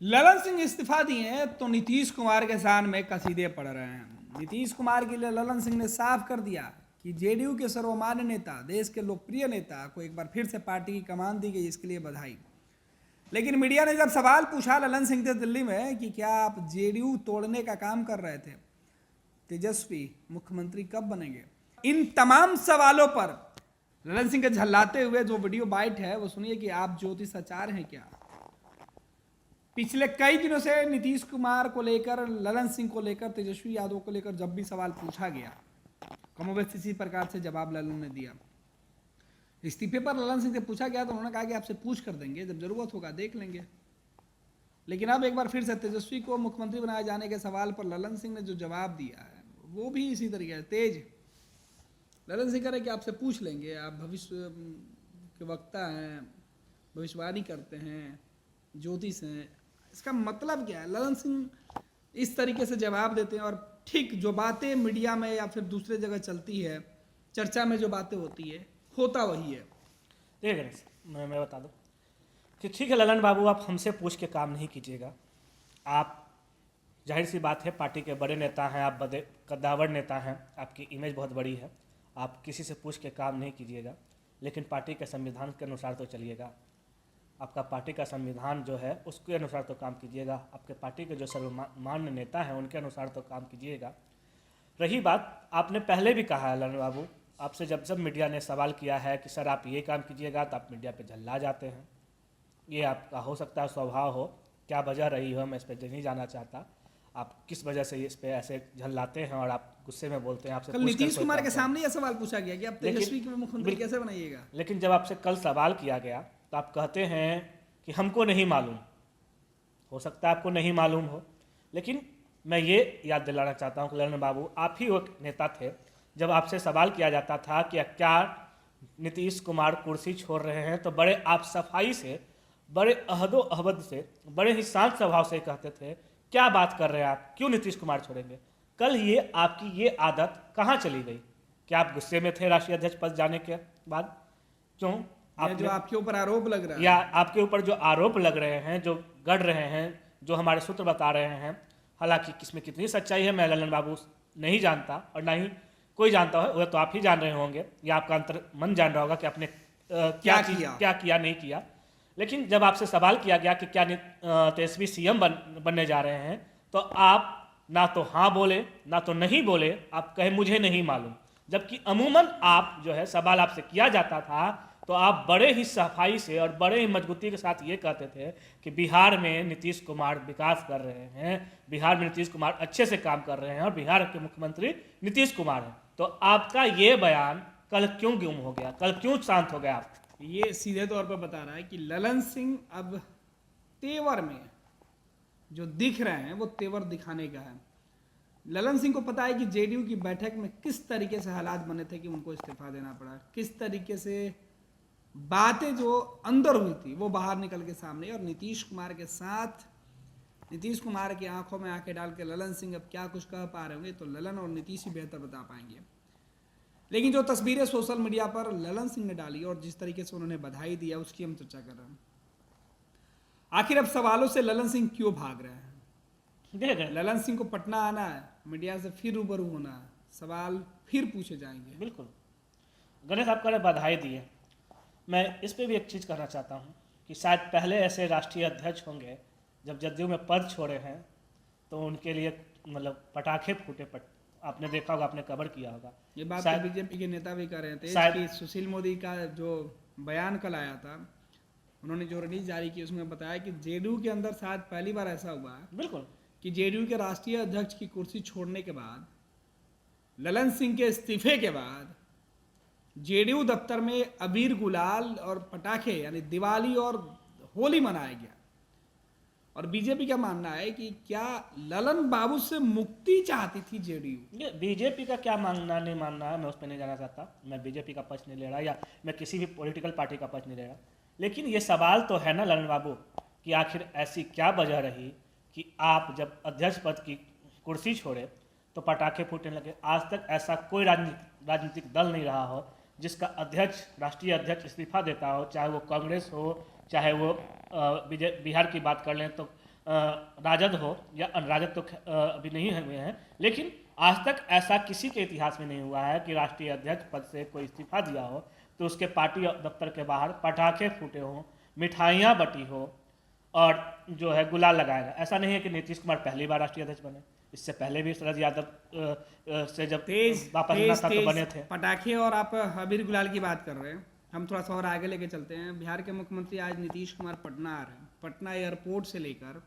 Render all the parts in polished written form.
ललन सिंह इस्तीफा दिए हैं तो नीतीश कुमार के शान में कसीदे पड़ रहे हैं। नीतीश कुमार के लिए ललन सिंह ने साफ कर दिया कि जेडीयू के सर्वमान्य नेता, देश के लोकप्रिय नेता को एक बार फिर से पार्टी की कमान दी गई, इसके लिए बधाई। लेकिन मीडिया ने जब सवाल पूछा ललन सिंह से दिल्ली में कि क्या आप जेडीयू तोड़ने का काम कर रहे थे, तेजस्वी मुख्यमंत्री कब बनेंगे, इन तमाम सवालों पर ललन सिंह के झल्लाते हुए जो वीडियो बाइट है वो सुनिए कि आप ज्योतिष आचार्य हैं क्या। पिछले कई दिनों से नीतीश कुमार को लेकर, ललन सिंह को लेकर, तेजस्वी यादव को लेकर जब भी सवाल पूछा गया, कमोबेश इसी प्रकार से जवाब ललन ने दिया। इस्तीफे पर ललन सिंह से पूछा गया तो उन्होंने कहा कि आपसे पूछ कर देंगे, जब जरूरत होगा देख लेंगे। लेकिन अब एक बार फिर से तेजस्वी को मुख्यमंत्री बनाए जाने के सवाल पर ललन सिंह ने जो जवाब दिया है वो भी इसी तरीके से तेज। ललन सिंह कह रहे कि आपसे पूछ लेंगे, आप भविष्य के वक्ता हैं, भविष्यवाणी करते हैं, ज्योतिष हैं। इसका मतलब क्या है? ललन सिंह इस तरीके से जवाब देते हैं और ठीक जो बातें मीडिया में या फिर दूसरे जगह चलती है, चर्चा में जो बातें होती है, होता वही है। देखिए मैं बता दूं कि ठीक है ललन बाबू, आप हमसे पूछ के काम नहीं कीजिएगा। आप जाहिर सी बात है पार्टी के बड़े नेता हैं, आप बड़े कद्दावर नेता हैं, आपकी इमेज बहुत बड़ी है, आप किसी से पूछ के काम नहीं कीजिएगा। लेकिन पार्टी के संविधान के अनुसार तो चलिएगा। आपका पार्टी का संविधान जो है उसके अनुसार तो काम कीजिएगा। आपके पार्टी के जो सर्वमान्य नेता हैं उनके अनुसार तो काम कीजिएगा। रही बात, आपने पहले भी कहा है ललन बाबू, आपसे जब मीडिया ने सवाल किया है कि सर आप ये काम कीजिएगा, तो आप मीडिया पे झल्ला जाते हैं। ये आपका हो सकता है स्वभाव हो, क्या वजह रही हो मैं इस पर नहीं जानना चाहता। आप किस वजह से इस पे ऐसे झल्लाते हैं और आप गुस्से में बोलते हैं। आपसे कल नीतीश कुमार के सामने यह सवाल पूछा गया कि आप तेजस्वी को मुख्यमंत्री कैसे बनाइएगा। लेकिन जब आपसे कल सवाल किया गया तो आप कहते हैं कि हमको नहीं मालूम। हो सकता है आपको नहीं मालूम हो, लेकिन मैं ये याद दिलाना चाहता हूँ कि ललन बाबू, आप ही वो नेता थे जब आपसे सवाल किया जाता था कि क्या नीतीश कुमार कुर्सी छोड़ रहे हैं, तो बड़े आप सफाई से, बड़े अहदो अहबद से, बड़े ही शांत स्वभाव से कहते थे क्या बात कर रहे हैं आप, क्यों नीतीश कुमार छोड़ेंगे। कल ये आपकी ये आदत कहाँ चली गई? क्या आप गुस्से में थे राष्ट्रीय अध्यक्ष पद जाने के बाद? क्यों जो आपके ऊपर आरोप लग रहा है, या आपके ऊपर जो आरोप लग रहे हैं, जो गढ़ रहे हैं, जो हमारे सूत्र बता रहे हैं, हालांकि किसमें कितनी सच्चाई है मैं ललन बाबू नहीं जानता और ना ही कोई जानता है, वह तो आप ही जान रहे होंगे या आपका अंतर मन जान रहा होगा कि आपने क्या किया नहीं किया। लेकिन जब आपसे सवाल किया गया कि क्या तेजस्वी सीएम बनने जा रहे हैं, तो आप ना तो हाँ बोले ना तो नहीं बोले, आप कहे मुझे नहीं मालूम। जबकि अमूमन आप जो है सवाल आपसे किया जाता था तो आप बड़े ही सफाई से और बड़े ही मजबूती के साथ ये कहते थे कि बिहार में नीतीश कुमार विकास कर रहे हैं, बिहार में नीतीश कुमार अच्छे से काम कर रहे हैं और बिहार के मुख्यमंत्री नीतीश कुमार हैं। तो आपका ये बयान कल क्यों गुम हो गया, कल क्यों शांत हो गया आप? ये सीधे तौर पर बता रहा है कि ललन सिंह अब तेवर में जो दिख रहे हैं वो तेवर दिखाने का है। ललन सिंह को पता है कि जेडीयू की बैठक में किस तरीके से हालात बने थे कि उनको इस्तीफा देना पड़ा, किस तरीके से बातें जो अंदर हुई थी वो बाहर निकल के सामने। और नीतीश कुमार के साथ, नीतीश कुमार की आंखों में आंखें डाल के ललन सिंह अब क्या कुछ कह पा रहे होंगे तो ललन और नीतीश ही बेहतर बता पाएंगे। लेकिन जो तस्वीरें सोशल मीडिया पर ललन सिंह ने डाली और जिस तरीके से उन्होंने बधाई दिया उसकी हम चर्चा कर रहे हैं। आखिर अब सवालों से ललन सिंह क्यों भाग रहे हैं? ललन सिंह को पटना आना है, मीडिया से फिर रूबरू होना है, सवाल फिर पूछे जाएंगे। बिल्कुल, गणेश आपका ने बधाई दी है। मैं इस पे भी एक चीज़ कहना चाहता हूँ कि शायद पहले ऐसे राष्ट्रीय अध्यक्ष होंगे जब जदयू में पद छोड़े हैं तो उनके लिए मतलब पटाखे फूटे, आपने देखा होगा, आपने कवर किया होगा। ये बात तो बीजेपी के नेता भी कर रहे थे कि सुशील मोदी का जो बयान कल आया था, उन्होंने जो रिलीज जारी की उसमें बताया कि जेडीयू के अंदर शायद पहली बार ऐसा हुआ है बिल्कुल कि जेडीयू के राष्ट्रीय अध्यक्ष की कुर्सी छोड़ने के बाद, ललन सिंह के इस्तीफे के बाद जेडीयू दफ्तर में अबीर गुलाल और पटाखे यानी दिवाली और होली मनाया गया। और बीजेपी का मानना है कि क्या ललन बाबू से मुक्ति चाहती थी जेडीयू? बीजेपी का क्या मानना नहीं मानना है मैं उस पर नहीं जाना चाहता। मैं बीजेपी का पक्ष नहीं ले रहा या मैं किसी भी पॉलिटिकल पार्टी का पक्ष नहीं ले रहा। लेकिन ये सवाल तो है ना ललन बाबू कि आखिर ऐसी क्या वजह रही कि आप जब अध्यक्ष पद की कुर्सी छोड़े तो पटाखे फूटने लगे। आज तक ऐसा कोई राजनीतिक दल नहीं रहा हो जिसका अध्यक्ष, राष्ट्रीय अध्यक्ष इस्तीफा देता हो, चाहे वो कांग्रेस हो, चाहे वो बिहार की बात कर लें तो राजद हो या राजद तो अभी नहीं हुए हैं, लेकिन आज तक ऐसा किसी के इतिहास में नहीं हुआ है कि राष्ट्रीय अध्यक्ष पद से कोई इस्तीफा दिया हो तो उसके पार्टी दफ्तर के बाहर पटाखे फूटे हों, मिठाइयाँ बटी हो और जो है गुलाल लगाएगा। ऐसा नहीं है कि नीतीश कुमार पहली बार राष्ट्रीय अध्यक्ष बने, इससे पहले भी शरद यादव से जब वापस लेना था तो बने थे। पटाखे और आप अबीर गुलाल की बात कर रहे हैं, हम थोड़ा सा और आगे लेके चलते हैं। बिहार के मुख्यमंत्री आज नीतीश कुमार पटना आ रहे हैं। पटना एयरपोर्ट से लेकर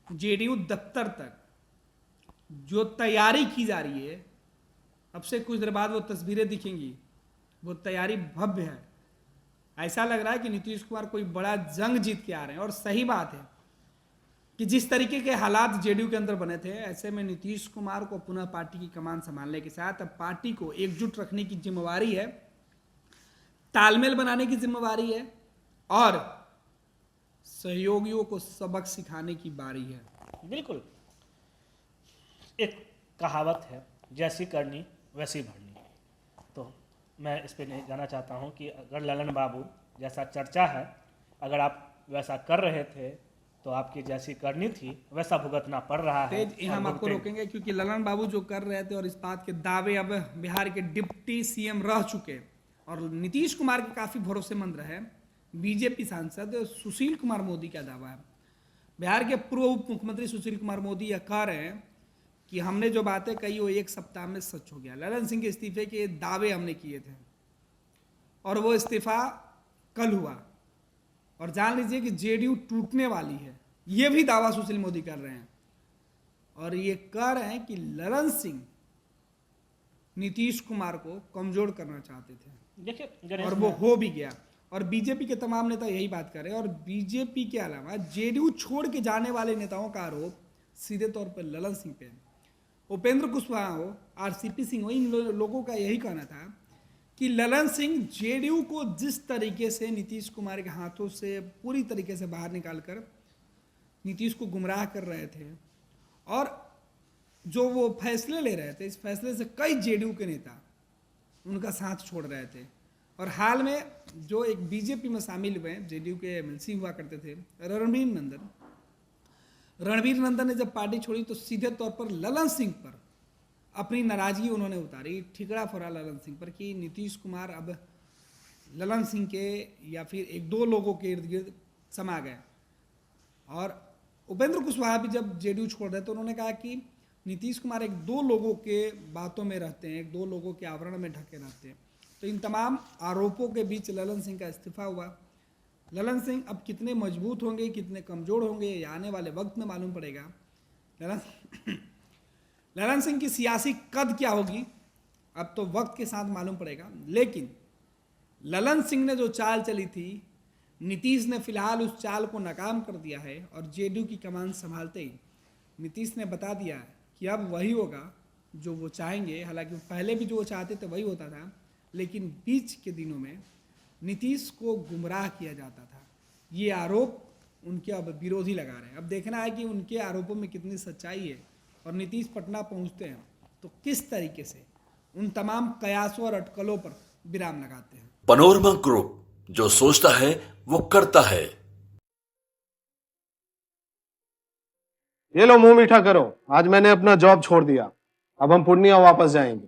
जेडीयू दफ्तर तक जो तैयारी की जा रही है, अब से कुछ देर बाद वो तस्वीरें दिखेंगी, वो तैयारी भव्य है। ऐसा लग रहा है कि नीतीश कुमार कोई बड़ा जंग जीत के आ रहे हैं। और सही बात है कि जिस तरीके के हालात जेडीयू के अंदर बने थे, ऐसे में नीतीश कुमार को पुनः पार्टी की कमान संभालने के साथ अब पार्टी को एकजुट रखने की जिम्मेवारी है, तालमेल बनाने की जिम्मेवारी है और सहयोगियों को सबक सिखाने की बारी है। बिल्कुल, एक कहावत है, जैसी करनी वैसी भरनी। तो मैं इस पे नहीं जाना चाहता हूँ कि अगर ललन बाबू जैसा चर्चा है, अगर आप वैसा कर रहे थे तो आपकी जैसी करनी थी वैसा भुगतना पड़ रहा है। हम आपको रोकेंगे क्योंकि ललन बाबू जो कर रहे थे और इस बात के दावे अब बिहार के डिप्टी सीएम रह चुके और नीतीश कुमार के काफी भरोसेमंद रहे बीजेपी सांसद सुशील कुमार मोदी का दावा है। बिहार के पूर्व उप मुख्यमंत्री सुशील कुमार मोदी यह कह रहे हैं कि हमने जो बातें कही वो एक सप्ताह में सच हो गया। ललन सिंह के इस्तीफे के दावे हमने किए थे और वो इस्तीफा कल हुआ और जान लीजिए कि जेडीयू टूटने वाली है, ये भी दावा सुशील मोदी कर रहे हैं। और ये कह रहे हैं कि ललन सिंह नीतीश कुमार को कमजोर करना चाहते थे, देखिए और वो हो भी गया। और बीजेपी के तमाम नेता यही बात कर रहे हैं। और बीजेपी के अलावा जेडीयू छोड़ के जाने वाले नेताओं का आरोप सीधे तौर पर ललन सिंह पे, उपेंद्र कुशवाहा हो, आरसीपी सिंह हो, इन लोगों का यही कहना था कि ललन सिंह जेडीयू को जिस तरीके से नीतीश कुमार के हाथों से पूरी तरीके से बाहर निकालकर नीतीश को गुमराह कर रहे थे और जो वो फैसले ले रहे थे, इस फैसले से कई जेडीयू के नेता उनका साथ छोड़ रहे थे। और हाल में जो एक बीजेपी में शामिल हुए जेडीयू के एमएलसी हुआ करते थे रणबीर नंदन ने जब पार्टी छोड़ी तो सीधे तौर पर ललन सिंह पर अपनी नाराजगी उन्होंने उतारी, ठिकरा फोड़ा ललन सिंह पर कि नीतीश कुमार अब ललन सिंह के या फिर एक दो लोगों के इर्द गिर्द समा गए। और उपेंद्र कुशवाहा भी जब जेडीयू छोड़ रहे तो उन्होंने कहा कि नीतीश कुमार एक दो लोगों के बातों में रहते हैं, एक दो लोगों के आवरण में ढके रहते हैं। तो इन तमाम आरोपों के बीच ललन सिंह का इस्तीफा हुआ। ललन सिंह अब कितने मजबूत होंगे, कितने कमजोर होंगे, ये आने वाले वक्त में मालूम पड़ेगा। ललन सिंह की सियासी कद क्या होगी अब तो वक्त के साथ मालूम पड़ेगा। लेकिन ललन सिंह ने जो चाल चली थी, नीतीश ने फिलहाल उस चाल को नाकाम कर दिया है और जेडीयू की कमान संभालते ही नीतीश ने बता दिया कि अब वही होगा जो वो चाहेंगे। हालांकि पहले भी जो वो चाहते थे वही होता था, लेकिन बीच के दिनों में नीतीश को गुमराह किया जाता था। ये आरोप उनके अब विरोधी लगा रहे हैं। अब देखना है कि उनके आरोपों में कितनी सच्चाई है और नीतीश पटना पहुंचते हैं तो किस तरीके से उन तमाम कयासों और अटकलों पर विराम लगाते हैं। पैनोरमा ग्रुप, जो सोचता है वो करता है। ये लो मुंह मीठा करो, आज मैंने अपना जॉब छोड़ दिया, अब हम पूर्णिया वापस जाएंगे।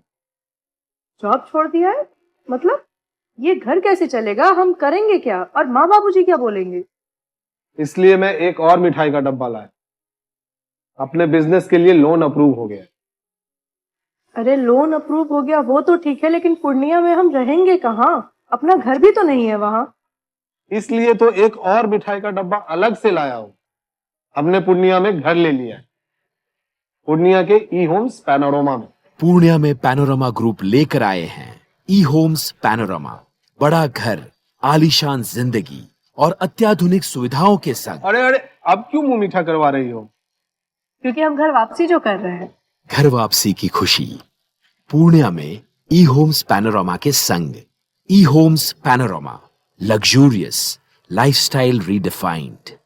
जॉब छोड़ दिया है? मतलब ये घर कैसे चलेगा? हम करेंगे क्या? और माँ बाबूजी क्या बोलेंगे? इसलिए मैं एक और मिठाई का डब्बा लाया। अपने बिजनेस के लिए लोन अप्रूव हो गया। अरे लोन अप्रूव हो गया वो तो ठीक है, लेकिन पूर्णिया में हम रहेंगे कहाँ? अपना घर भी तो नहीं है वहाँ। इसलिए तो एक और मिठाई का डब्बा अलग से लाया हूँ। हमने पूर्णिया में घर ले लिया है, पूर्णिया के ई होम्स पैनोरमा में। पूर्णिया में पैनोरमा ग्रुप लेकर आए हैं ई होम्स पैनोरमा। बड़ा घर, आलीशान जिंदगी और अत्याधुनिक सुविधाओं के संग। अरे अब क्यों मुंह मीठा करवा रही हो? क्योंकि हम घर वापसी जो कर रहे हैं। घर वापसी की खुशी पूर्णिया में ई होम्स पैनोरमा के संग। E homes panorama, luxurious lifestyle redefined.